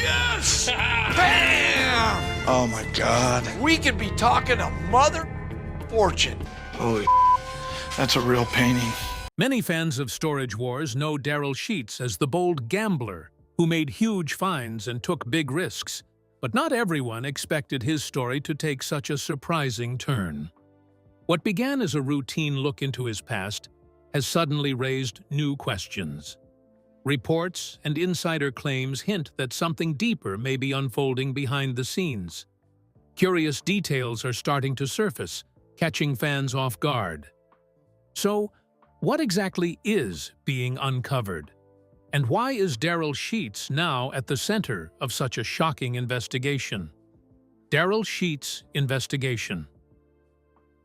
Yes! Bam! Oh my God. We could be talking a mother fortune. Holy that's a real painting. Many fans of Storage Wars know Darrell Sheets as the bold gambler who made huge finds and took big risks. But not everyone expected his story to take such a surprising turn. What began as a routine look into his past has suddenly raised new questions. Reports and insider claims hint that something deeper may be unfolding behind the scenes. Curious details are starting to surface, catching fans off guard. So, what exactly is being uncovered? And why is Darrell Sheets now at the center of such a shocking investigation? Darrell Sheets' investigation.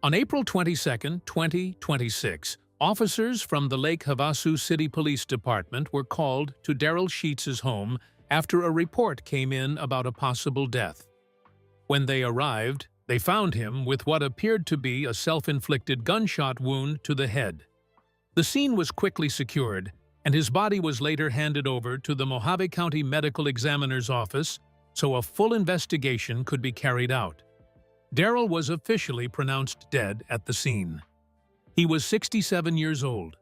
On April 22, 2026, officers from the Lake Havasu City Police Department were called to Darrell Sheets' home after a report came in about a possible death. When they arrived, they found him with what appeared to be a self-inflicted gunshot wound to the head. The scene was quickly secured, and his body was later handed over to the Mojave County Medical Examiner's office so a full investigation could be carried out. Darrell was officially pronounced dead at the scene. He was 67 years old.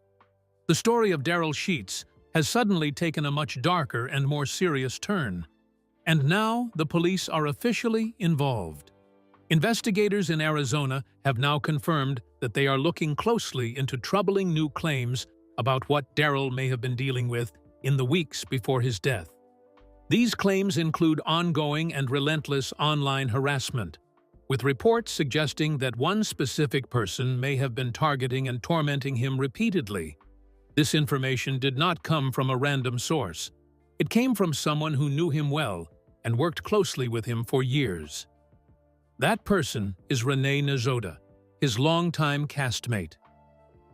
The story of Darrell Sheets has suddenly taken a much darker and more serious turn, and now the police are officially involved. Investigators in Arizona have now confirmed that they are looking closely into troubling new claims about what Darrell may have been dealing with in the weeks before his death. These claims include ongoing and relentless online harassment, with reports suggesting that one specific person may have been targeting and tormenting him repeatedly. This information did not come from a random source. It came from someone who knew him well and worked closely with him for years. That person is Renee Nazoda, his longtime castmate.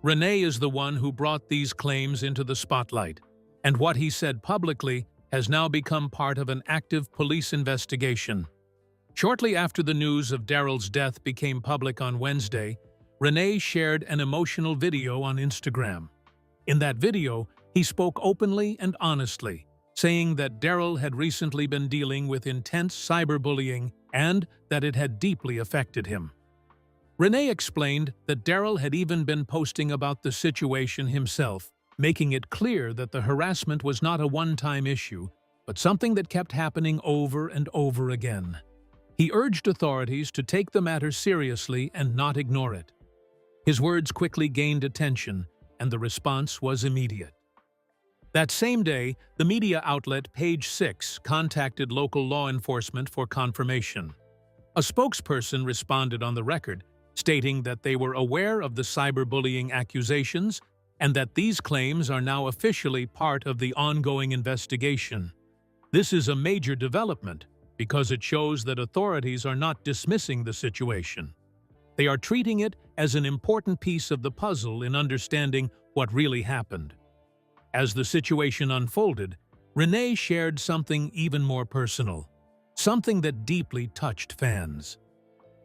Renee is the one who brought these claims into the spotlight, and what he said publicly has now become part of an active police investigation. Shortly after the news of Darrell's death became public on Wednesday, Renee shared an emotional video on Instagram. In that video, he spoke openly and honestly, saying that Darrell had recently been dealing with intense cyberbullying and that it had deeply affected him. Renee explained that Darrell had even been posting about the situation himself, making it clear that the harassment was not a one-time issue, but something that kept happening over and over again. He urged authorities to take the matter seriously and not ignore it. His words quickly gained attention, and the response was immediate. That same day, the media outlet Page 6 contacted local law enforcement for confirmation. A spokesperson responded on the record, stating that they were aware of the cyberbullying accusations and that these claims are now officially part of the ongoing investigation. This is a major development because it shows that authorities are not dismissing the situation. They are treating it as an important piece of the puzzle in understanding what really happened. As the situation unfolded, Renee shared something even more personal, something that deeply touched fans.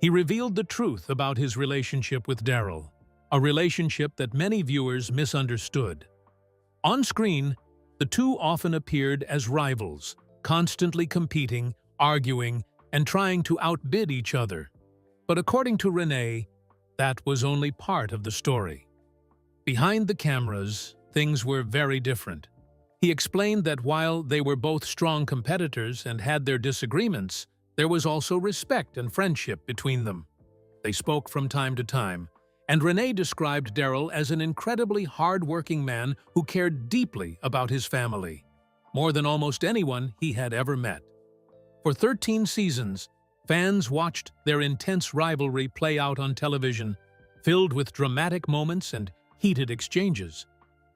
He revealed the truth about his relationship with Darrell, a relationship that many viewers misunderstood. On screen, the two often appeared as rivals, constantly competing, arguing, and trying to outbid each other. But according to Renee, that was only part of the story. Behind the cameras, things were very different. He explained that while they were both strong competitors and had their disagreements, there was also respect and friendship between them. They spoke from time to time, and Renee described Darrell as an incredibly hard-working man who cared deeply about his family, more than almost anyone he had ever met. For 13 seasons, fans watched their intense rivalry play out on television, filled with dramatic moments and heated exchanges.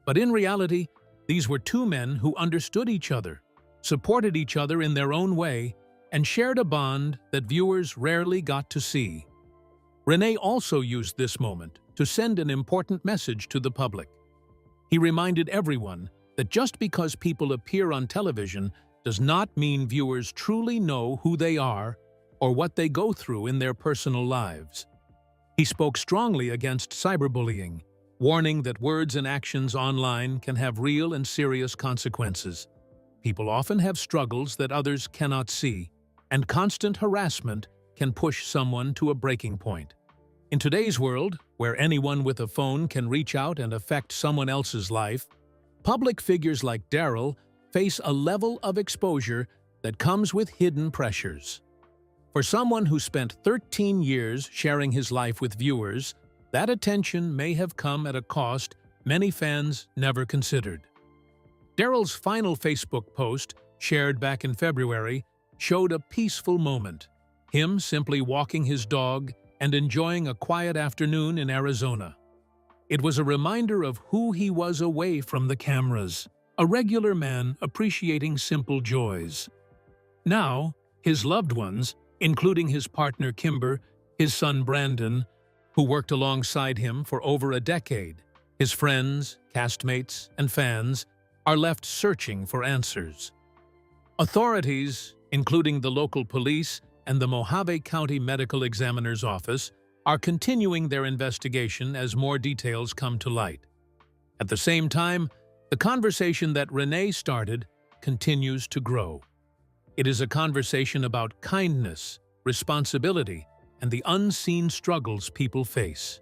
But in reality, these were two men who understood each other, supported each other in their own way, and shared a bond that viewers rarely got to see. Renee also used this moment to send an important message to the public. He reminded everyone that just because people appear on television does not mean viewers truly know who they are or what they go through in their personal lives. He spoke strongly against cyberbullying, warning that words and actions online can have real and serious consequences. People often have struggles that others cannot see, and constant harassment can push someone to a breaking point. In today's world, where anyone with a phone can reach out and affect someone else's life, public figures like Darrell face a level of exposure that comes with hidden pressures. For someone who spent 13 years sharing his life with viewers, that attention may have come at a cost many fans never considered. Darrell's final Facebook post, shared back in February, showed a peaceful moment, him simply walking his dog and enjoying a quiet afternoon in Arizona. It was a reminder of who he was away from the cameras, a regular man appreciating simple joys. Now, his loved ones, including his partner Kimber, his son Brandon, who worked alongside him for over a decade, his friends, castmates, and fans, are left searching for answers. Authorities, including the local police and the Mojave County Medical Examiner's Office, are continuing their investigation as more details come to light. At the same time, the conversation that Renee started continues to grow. It is a conversation about kindness, responsibility, and the unseen struggles people face.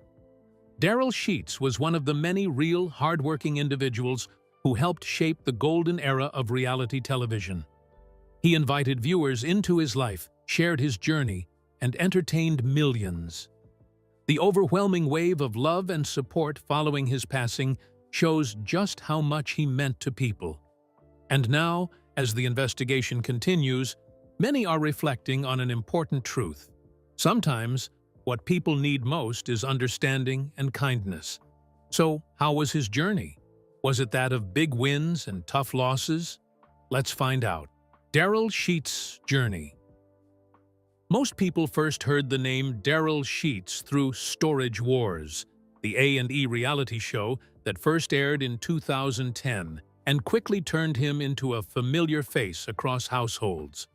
Darrell Sheets was one of the many real, hardworking individuals who helped shape the golden era of reality television. He invited viewers into his life, shared his journey, and entertained millions. The overwhelming wave of love and support following his passing shows just how much he meant to people. And now, as the investigation continues, many are reflecting on an important truth. Sometimes, what people need most is understanding and kindness. So, how was his journey? Was it that of big wins and tough losses? Let's find out. Darrell Sheets' journey. Most people first heard the name Darrell Sheets through Storage Wars, the A&E reality show that first aired in 2010 and quickly turned him into a familiar face across households.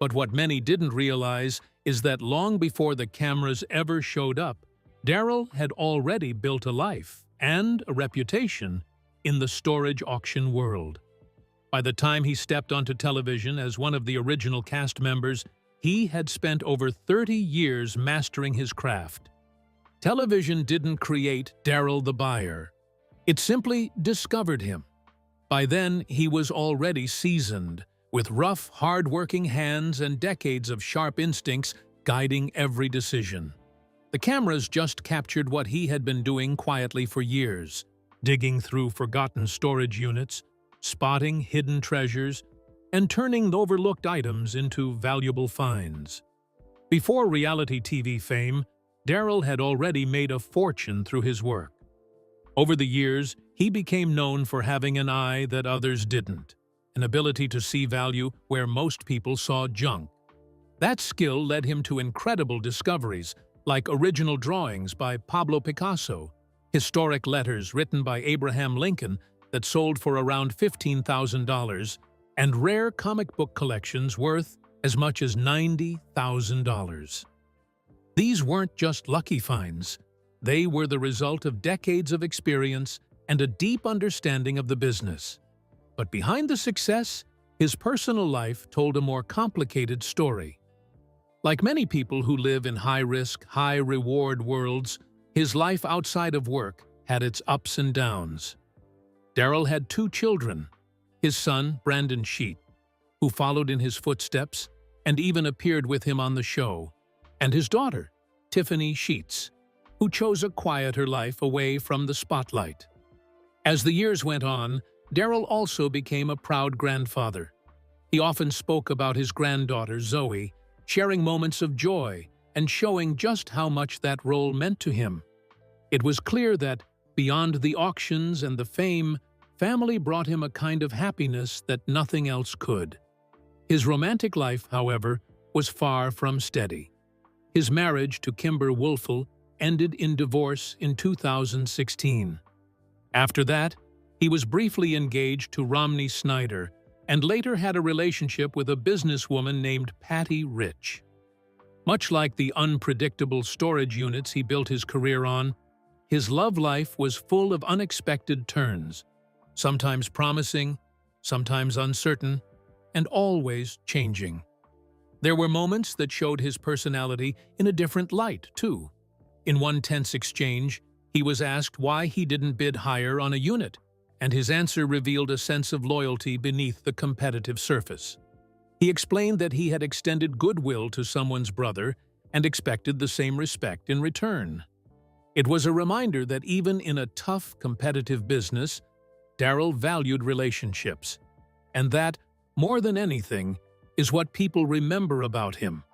But what many didn't realize is that long before the cameras ever showed up, Darrell had already built a life and a reputation in the storage auction world. By the time he stepped onto television as one of the original cast members, he had spent over 30 years mastering his craft. Television didn't create Darrell the buyer. It simply discovered him. By then, he was already seasoned, with rough, hard-working hands and decades of sharp instincts guiding every decision. The cameras just captured what he had been doing quietly for years, digging through forgotten storage units, spotting hidden treasures, and turning overlooked items into valuable finds. Before reality TV fame, Darrell had already made a fortune through his work. Over the years, he became known for having an eye that others didn't, an ability to see value where most people saw junk. That skill led him to incredible discoveries, like original drawings by Pablo Picasso, historic letters written by Abraham Lincoln that sold for around $15,000, and rare comic book collections worth as much as $90,000. These weren't just lucky finds. They were the result of decades of experience and a deep understanding of the business. But behind the success, his personal life told a more complicated story. Like many people who live in high-risk, high-reward worlds, his life outside of work had its ups and downs. Darrell had 2 children, his son, Brandon Sheet, who followed in his footsteps and even appeared with him on the show, and his daughter, Tiffany Sheets, who chose a quieter life away from the spotlight. As the years went on, Darrell also became a proud grandfather. He often spoke about his granddaughter, Zoe, sharing moments of joy and showing just how much that role meant to him. It was clear that, beyond the auctions and the fame, family brought him a kind of happiness that nothing else could. His romantic life, however, was far from steady. His marriage to Kimber Woelfel ended in divorce in 2016. After that, he was briefly engaged to Romney Snyder and later had a relationship with a businesswoman named Patty Rich. Much like the unpredictable storage units he built his career on, his love life was full of unexpected turns, sometimes promising sometimes uncertain, and always changing. There were moments that showed his personality in a different light, too. In one tense exchange, he was asked why he didn't bid higher on a unit, and his answer revealed a sense of loyalty beneath the competitive surface. He explained that he had extended goodwill to someone's brother and expected the same respect in return. It was a reminder that even in a tough, competitive business, Darrell valued relationships, and that, more than anything, is what people remember about him.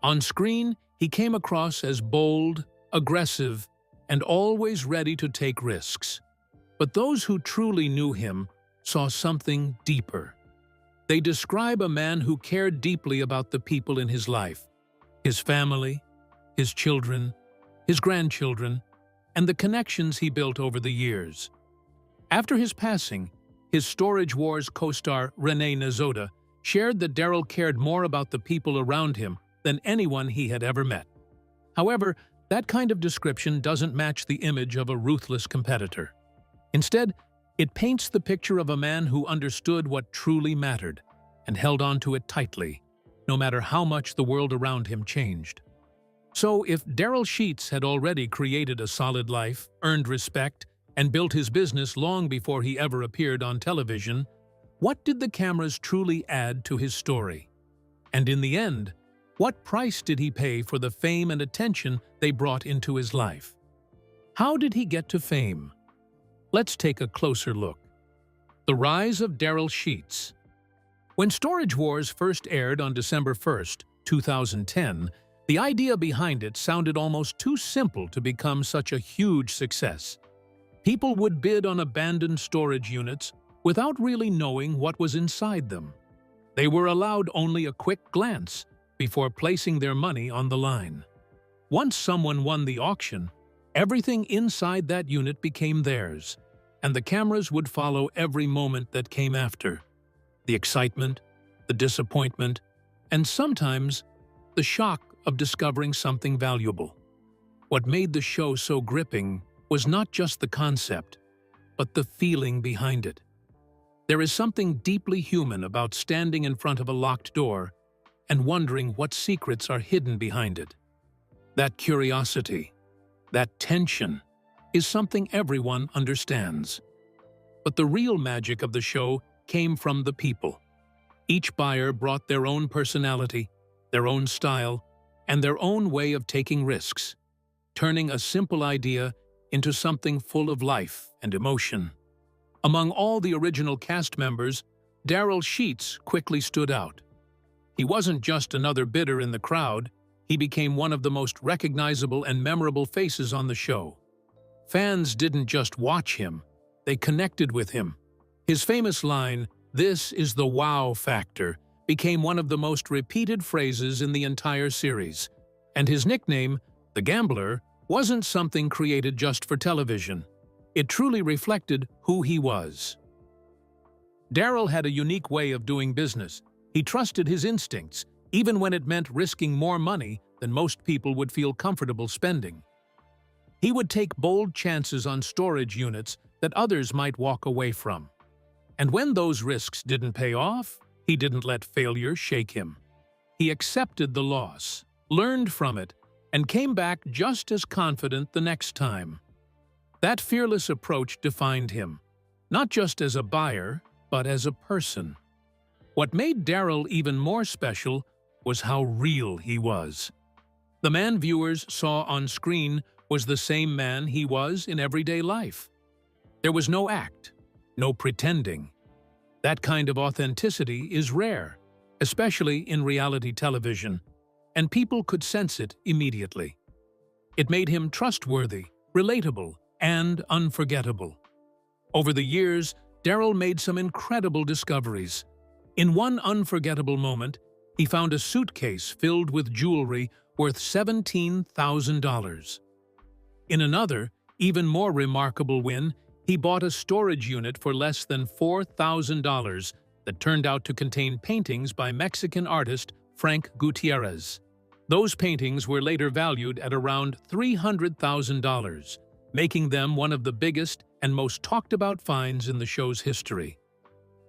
On screen, he came across as bold, aggressive, and always ready to take risks. But those who truly knew him saw something deeper. They describe a man who cared deeply about the people in his life, his family, his children, his grandchildren, and the connections he built over the years. After his passing, his Storage Wars co-star Renee Nazoda shared that Darrell cared more about the people around him than anyone he had ever met. However, that kind of description doesn't match the image of a ruthless competitor. Instead, it paints the picture of a man who understood what truly mattered and held on to it tightly, no matter how much the world around him changed. So, if Darrell Sheets had already created a solid life, earned respect, and built his business long before he ever appeared on television, what did the cameras truly add to his story? And in the end, what price did he pay for the fame and attention they brought into his life? How did he get to fame? Let's take a closer look. The rise of Darrell Sheets. When Storage Wars first aired on December 1st, 2010, the idea behind it sounded almost too simple to become such a huge success. People would bid on abandoned storage units without really knowing what was inside them. They were allowed only a quick glance before placing their money on the line. Once someone won the auction, everything inside that unit became theirs, and the cameras would follow every moment that came after. The excitement, the disappointment, and sometimes the shock of discovering something valuable. What made the show so gripping was not just the concept, but the feeling behind it. There is something deeply human about standing in front of a locked door and wondering what secrets are hidden behind it. That curiosity, that tension, is something everyone understands. But the real magic of the show came from the people. Each buyer brought their own personality, their own style, and their own way of taking risks, turning a simple idea into something full of life and emotion. Among all the original cast members, Darrell Sheets quickly stood out. He wasn't just another bidder in the crowd, he became one of the most recognizable and memorable faces on the show. Fans didn't just watch him, they connected with him. His famous line, "This is the wow factor," became one of the most repeated phrases in the entire series. And his nickname, the Gambler, wasn't something created just for television. It truly reflected who he was. Darrell had a unique way of doing business. He trusted his instincts, even when it meant risking more money than most people would feel comfortable spending. He would take bold chances on storage units that others might walk away from. And when those risks didn't pay off, he didn't let failure shake him. He accepted the loss, learned from it, and came back just as confident the next time. That fearless approach defined him, not just as a buyer, but as a person. What made Darrell even more special was how real he was. The man viewers saw on screen was the same man he was in everyday life. There was no act, no pretending. That kind of authenticity is rare, especially in reality television, and people could sense it immediately. It made him trustworthy, relatable, and unforgettable. Over the years, Darrell made some incredible discoveries. In one unforgettable moment, he found a suitcase filled with jewelry worth $17,000. In another, even more remarkable win, he bought a storage unit for less than $4,000 that turned out to contain paintings by Mexican artist Frank Gutierrez. Those paintings were later valued at around $300,000, making them one of the biggest and most talked about finds in the show's history.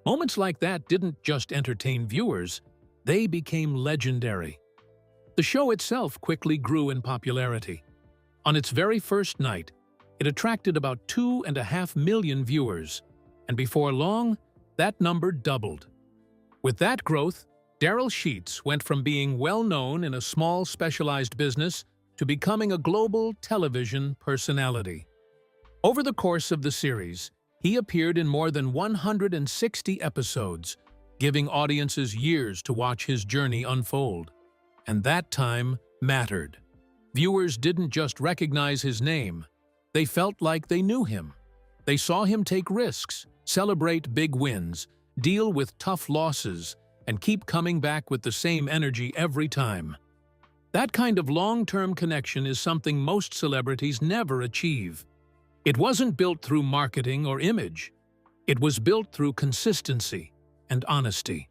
Moments like that didn't just entertain viewers, they became legendary. The show itself quickly grew in popularity. On its very first night, it attracted about 2.5 million viewers, and before long, that number doubled. With that growth, Darrell Sheets went from being well-known in a small specialized business to becoming a global television personality. Over the course of the series, he appeared in more than 160 episodes, giving audiences years to watch his journey unfold. And that time mattered. Viewers didn't just recognize his name, they felt like they knew him. They saw him take risks, celebrate big wins, deal with tough losses, and keep coming back with the same energy every time. That kind of long-term connection is something most celebrities never achieve. It wasn't built through marketing or image. It was built through consistency and honesty.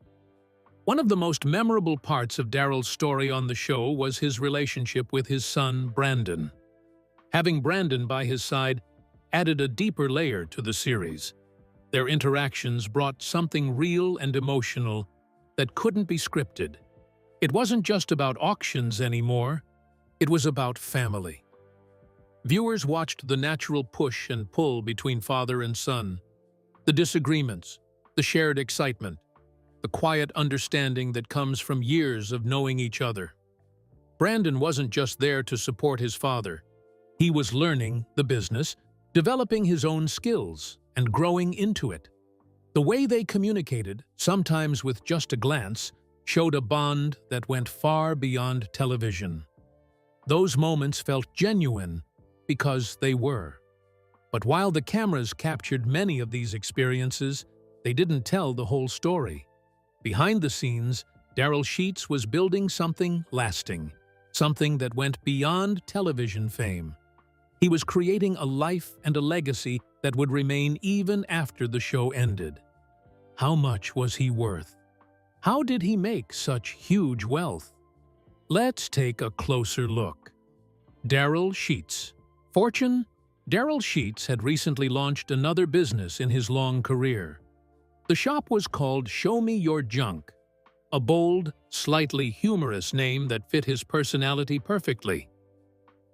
One of the most memorable parts of Darrell's story on the show was his relationship with his son, Brandon. Having Brandon by his side added a deeper layer to the series. Their interactions brought something real and emotional that couldn't be scripted. It wasn't just about auctions anymore, it was about family. Viewers watched the natural push and pull between father and son, the disagreements, the shared excitement, the quiet understanding that comes from years of knowing each other. Brandon wasn't just there to support his father. He was learning the business, developing his own skills, and growing into it. The way they communicated, sometimes with just a glance, showed a bond that went far beyond television. Those moments felt genuine because they were. But while the cameras captured many of these experiences, they didn't tell the whole story. Behind the scenes, Darrell Sheets was building something lasting, something that went beyond television fame. He was creating a life and a legacy that would remain even after the show ended. How much was he worth? How did he make such huge wealth? Let's take a closer look. Darrell Sheets. Fortune? Darrell Sheets had recently launched another business in his long career. The shop was called Show Me Your Junk, a bold, slightly humorous name that fit his personality perfectly.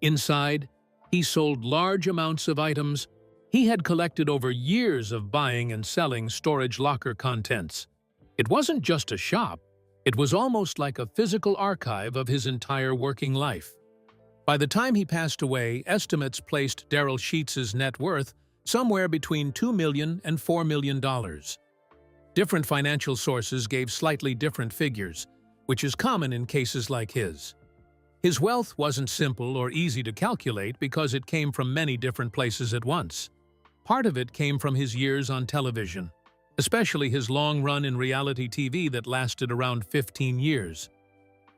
Inside, he sold large amounts of items he had collected over years of buying and selling storage locker contents. It wasn't just a shop, it was almost like a physical archive of his entire working life. By the time he passed away, estimates placed Darrell Sheets' net worth somewhere between $2 million and $4 million. Different financial sources gave slightly different figures, which is common in cases like his. His wealth wasn't simple or easy to calculate because it came from many different places at once. Part of it came from his years on television, especially his long run in reality TV that lasted around 15 years.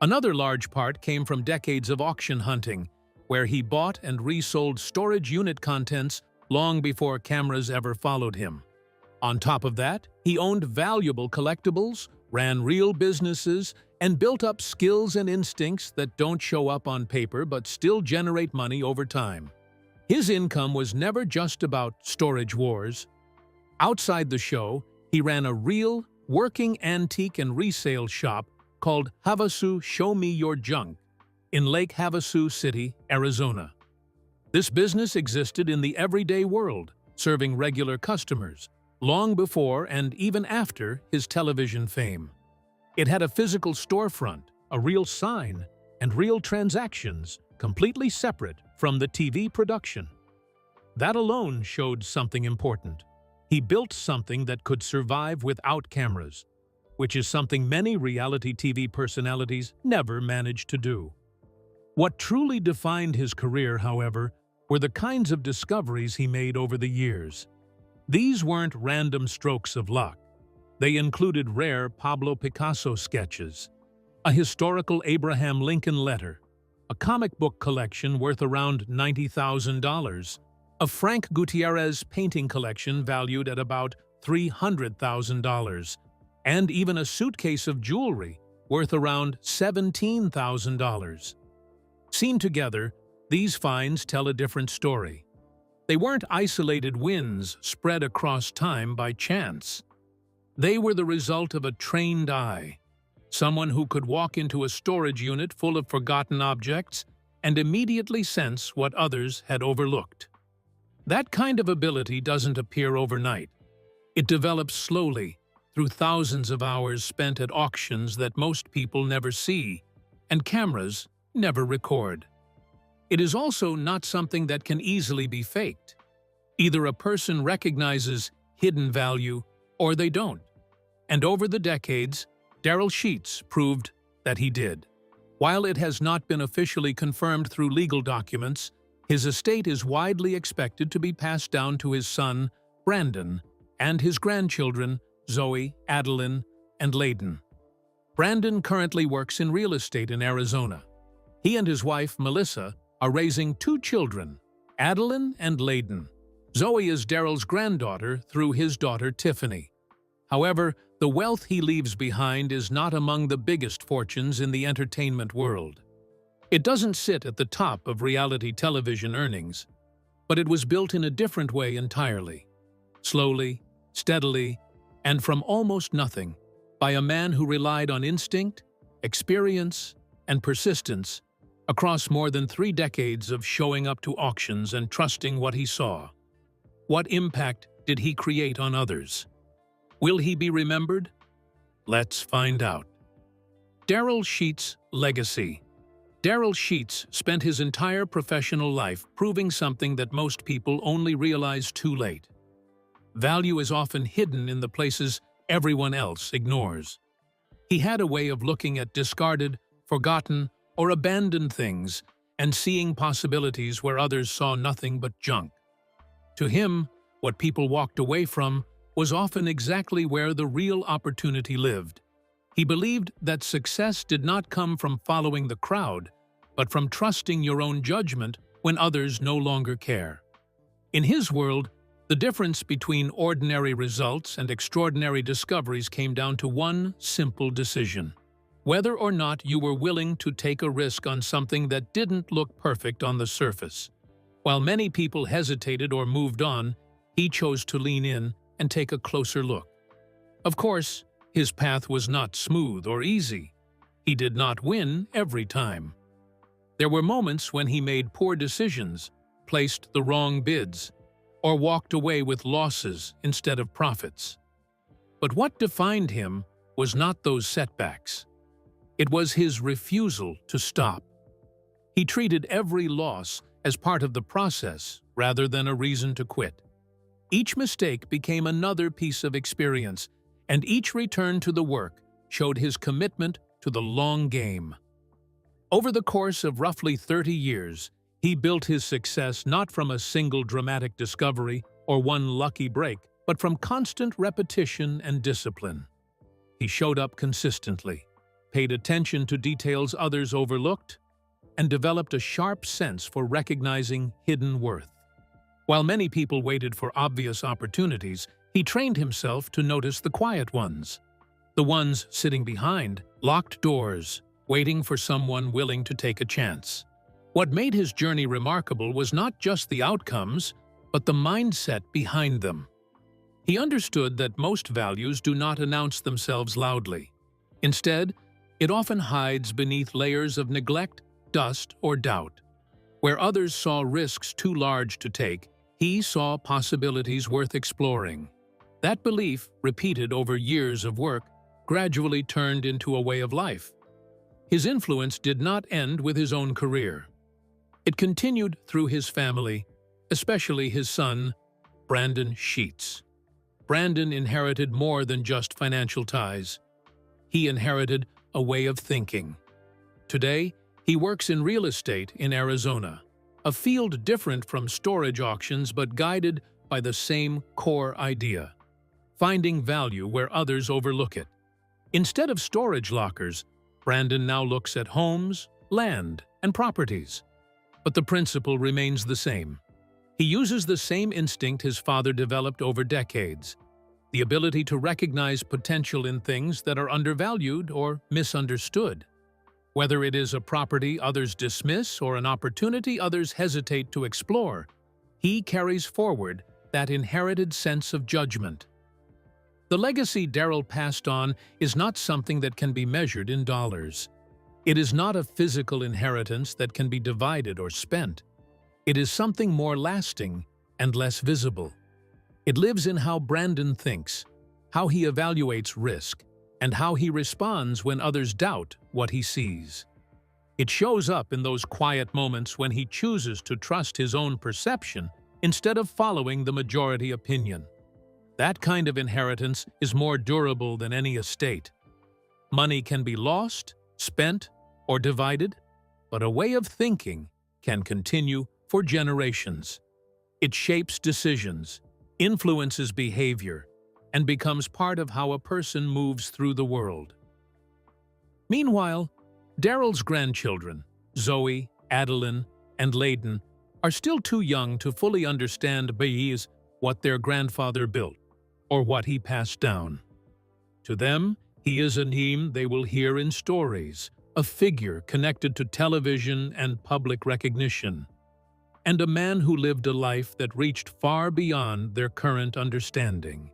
Another large part came from decades of auction hunting, where he bought and resold storage unit contents long before cameras ever followed him. On top of that, he owned valuable collectibles, ran real businesses, and built up skills and instincts that don't show up on paper but still generate money over time. His income was never just about storage wars. Outside the show, he ran a real, working antique and resale shop called Havasu Show Me Your Junk in Lake Havasu City, Arizona. This business existed in the everyday world, serving regular customers, long before and even after his television fame. It had a physical storefront, a real sign, and real transactions, completely separate from the TV production. That alone showed something important. He built something that could survive without cameras, which is something many reality TV personalities never managed to do. What truly defined his career, however, were the kinds of discoveries he made over the years. These weren't random strokes of luck. They included rare Pablo Picasso sketches, a historical Abraham Lincoln letter, a comic book collection worth around $90,000, a Frank Gutierrez painting collection valued at about $300,000, and even a suitcase of jewelry worth around $17,000. Seen together, these finds tell a different story. They weren't isolated wins spread across time by chance. They were the result of a trained eye, someone who could walk into a storage unit full of forgotten objects and immediately sense what others had overlooked. That kind of ability doesn't appear overnight. It develops slowly, through thousands of hours spent at auctions that most people never see, and cameras never record. It is also not something that can easily be faked. Either a person recognizes hidden value or they don't. And over the decades, Darrell Sheets proved that he did. While it has not been officially confirmed through legal documents, his estate is widely expected to be passed down to his son, Brandon, and his grandchildren, Zoe, Adeline, and Layden. Brandon currently works in real estate in Arizona. He and his wife, Melissa, are raising 2 children, Adeline and Layden. Zoe is Darrell's granddaughter through his daughter, Tiffany. However, the wealth he leaves behind is not among the biggest fortunes in the entertainment world. It doesn't sit at the top of reality television earnings, but it was built in a different way entirely. Slowly, steadily, and from almost nothing, by a man who relied on instinct, experience, and persistence across more than 3 decades of showing up to auctions and trusting what he saw. What impact did he create on others? Will he be remembered? Let's find out. Darrell Sheets' legacy. Darrell Sheets spent his entire professional life proving something that most people only realize too late. Value is often hidden in the places everyone else ignores. He had a way of looking at discarded, forgotten, or abandoned things and seeing possibilities where others saw nothing but junk. To him, what people walked away from was often exactly where the real opportunity lived. He believed that success did not come from following the crowd, but from trusting your own judgment when others no longer care. In his world, the difference between ordinary results and extraordinary discoveries came down to one simple decision: whether or not you were willing to take a risk on something that didn't look perfect on the surface. While many people hesitated or moved on, he chose to lean in and take a closer look. Of course, his path was not smooth or easy. He did not win every time. There were moments when he made poor decisions, placed the wrong bids, or walked away with losses instead of profits. But what defined him was not those setbacks. It was his refusal to stop. He treated every loss as part of the process rather than a reason to quit. Each mistake became another piece of experience, and each return to the work showed his commitment to the long game. Over the course of roughly 30 years, he built his success not from a single dramatic discovery or one lucky break, but from constant repetition and discipline. He showed up consistently, paid attention to details others overlooked, and developed a sharp sense for recognizing hidden worth. While many people waited for obvious opportunities, he trained himself to notice the quiet ones. The ones sitting behind locked doors, waiting for someone willing to take a chance. What made his journey remarkable was not just the outcomes, but the mindset behind them. He understood that most values do not announce themselves loudly. Instead, it often hides beneath layers of neglect, dust, or doubt. Where others saw risks too large to take, he saw possibilities worth exploring. That belief, repeated over years of work, gradually turned into a way of life. His influence did not end with his own career. It continued through his family, especially his son, Brandon Sheets. Brandon inherited more than just financial ties. He inherited a way of thinking. Today, he works in real estate in Arizona, a field different from storage auctions but guided by the same core idea: finding value where others overlook it. Instead of storage lockers, Brandon now looks at homes, land, and properties. But the principle remains the same. He uses the same instinct his father developed over decades: the ability to recognize potential in things that are undervalued or misunderstood. Whether it is a property others dismiss or an opportunity others hesitate to explore, he carries forward that inherited sense of judgment. The legacy Darrell passed on is not something that can be measured in dollars. It is not a physical inheritance that can be divided or spent. It is something more lasting and less visible. It lives in how Brandon thinks, how he evaluates risk, and how he responds when others doubt what he sees. It shows up in those quiet moments when he chooses to trust his own perception instead of following the majority opinion. That kind of inheritance is more durable than any estate. Money can be lost, spent, or divided, but a way of thinking can continue for generations. It shapes decisions, influences behavior, and becomes part of how a person moves through the world. Meanwhile, Darrell's grandchildren, Zoe, Adeline, and Layden, are still too young to fully understand what their grandfather built, or what he passed down. To them, he is a name they will hear in stories, a figure connected to television and public recognition, and a man who lived a life that reached far beyond their current understanding.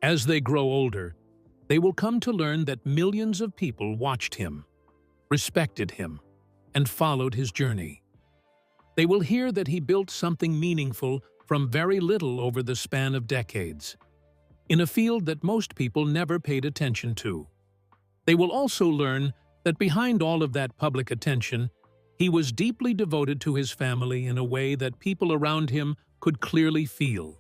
As they grow older, they will come to learn that millions of people watched him, respected him, and followed his journey. They will hear that he built something meaningful from very little over the span of decades, in a field that most people never paid attention to. They will also learn that behind all of that public attention, he was deeply devoted to his family in a way that people around him could clearly feel.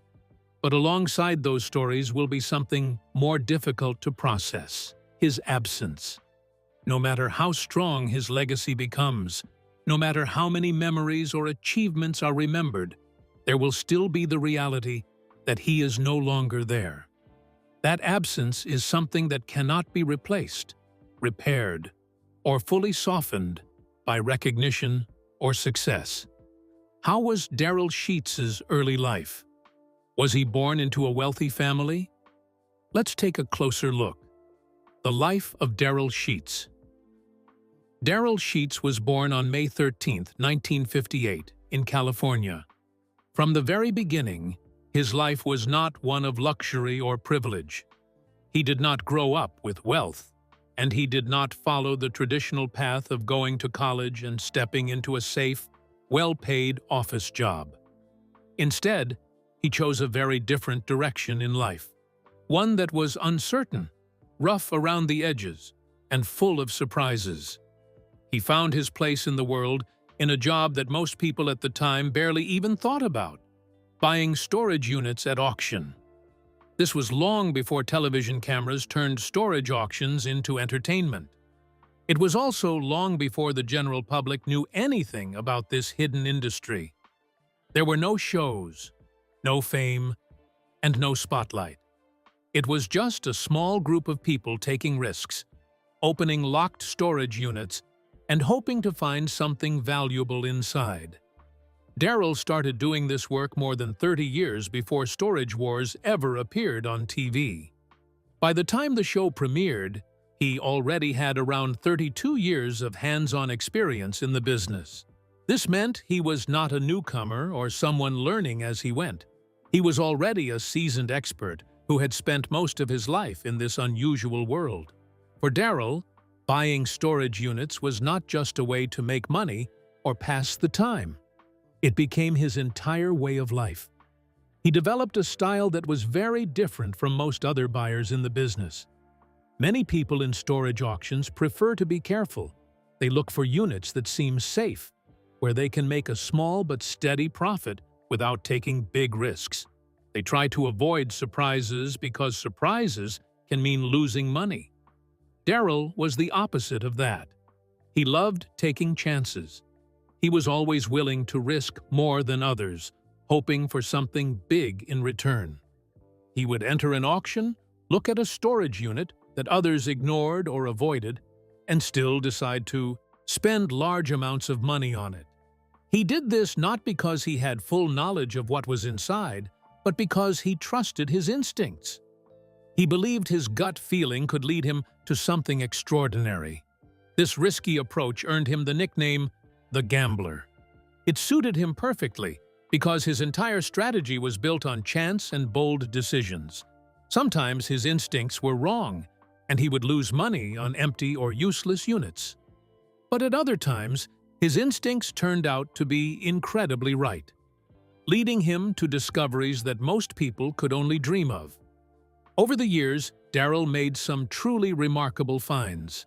But alongside those stories will be something more difficult to process: his absence. No matter how strong his legacy becomes, no matter how many memories or achievements are remembered, there will still be the reality that he is no longer there. That absence is something that cannot be replaced, repaired, or fully softened by recognition or success. How was Darrell Sheets' early life? Was he born into a wealthy family? Let's take a closer look. The life of Darrell Sheets. Darrell Sheets was born on May 13, 1958, in California. From the very beginning, his life was not one of luxury or privilege. He did not grow up with wealth, and he did not follow the traditional path of going to college and stepping into a safe, well-paid office job. Instead, he chose a very different direction in life, one that was uncertain, rough around the edges, and full of surprises. He found his place in the world in a job that most people at the time barely even thought about: buying storage units at auction. This was long before television cameras turned storage auctions into entertainment. It was also long before the general public knew anything about this hidden industry. There were no shows, no fame, and no spotlight. It was just a small group of people taking risks, opening locked storage units, and hoping to find something valuable inside. Darrell started doing this work more than 30 years before Storage Wars ever appeared on TV. By the time the show premiered, he already had around 32 years of hands-on experience in the business. This meant he was not a newcomer or someone learning as he went. He was already a seasoned expert who had spent most of his life in this unusual world. For Darrell, buying storage units was not just a way to make money or pass the time. It became his entire way of life. He developed a style that was very different from most other buyers in the business. Many people in storage auctions prefer to be careful. They look for units that seem safe, where they can make a small but steady profit without taking big risks. They try to avoid surprises because surprises can mean losing money. Darrell was the opposite of that. He loved taking chances. He was always willing to risk more than others, hoping for something big in return. He would enter an auction, look at a storage unit that others ignored or avoided, and still decide to spend large amounts of money on it. He did this not because he had full knowledge of what was inside, but because he trusted his instincts. He believed his gut feeling could lead him to something extraordinary. This risky approach earned him the nickname the Gambler. It suited him perfectly because his entire strategy was built on chance and bold decisions. Sometimes his instincts were wrong, and he would lose money on empty or useless units. But at other times, his instincts turned out to be incredibly right, leading him to discoveries that most people could only dream of. Over the years, Darrell made some truly remarkable finds.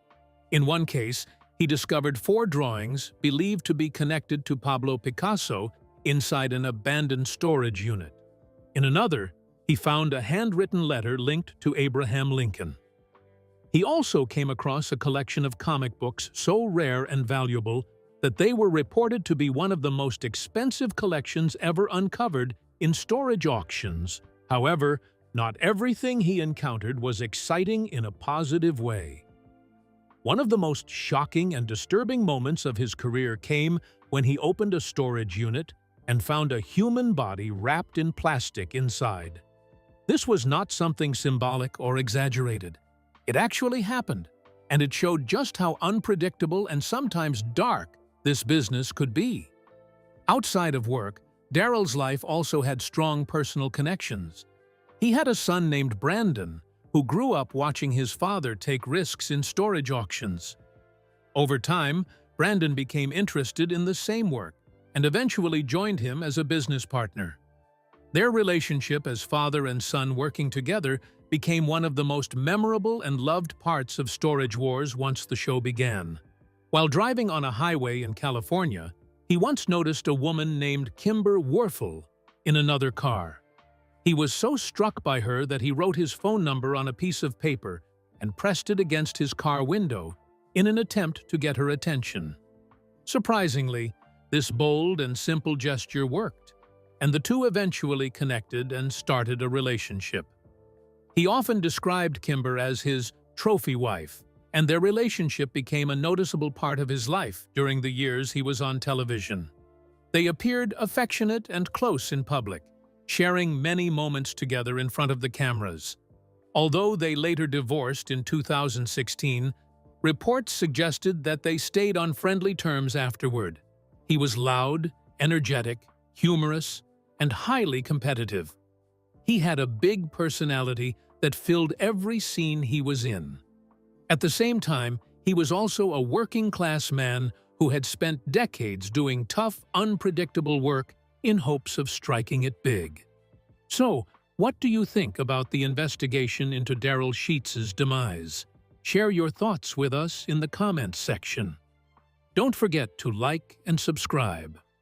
In one case, he discovered 4 drawings believed to be connected to Pablo Picasso inside an abandoned storage unit. In another, he found a handwritten letter linked to Abraham Lincoln. He also came across a collection of comic books so rare and valuable that they were reported to be one of the most expensive collections ever uncovered in storage auctions. However, not everything he encountered was exciting in a positive way. One of the most shocking and disturbing moments of his career came when he opened a storage unit and found a human body wrapped in plastic inside. This was not something symbolic or exaggerated. It actually happened, and it showed just how unpredictable and sometimes dark this business could be. Outside of work, Darrell's life also had strong personal connections. He had a son named Brandon, who grew up watching his father take risks in storage auctions. Over time, Brandon became interested in the same work and eventually joined him as a business partner. Their relationship as father and son working together became one of the most memorable and loved parts of Storage Wars once the show began. While driving on a highway in California, he once noticed a woman named Kimber Werfel in another car. He was so struck by her that he wrote his phone number on a piece of paper and pressed it against his car window in an attempt to get her attention. Surprisingly, this bold and simple gesture worked, and the two eventually connected and started a relationship. He often described Kimber as his trophy wife, and their relationship became a noticeable part of his life during the years he was on television. They appeared affectionate and close in public, sharing many moments together in front of the cameras. Although they later divorced in 2016, reports suggested that they stayed on friendly terms afterward. He was loud, energetic, humorous, and highly competitive. He had a big personality that filled every scene he was in. At the same time, he was also a working-class man who had spent decades doing tough, unpredictable work in hopes of striking it big. So, what do you think about the investigation into Darrell Sheets' demise? Share your thoughts with us in the comments section. Don't forget to like and subscribe.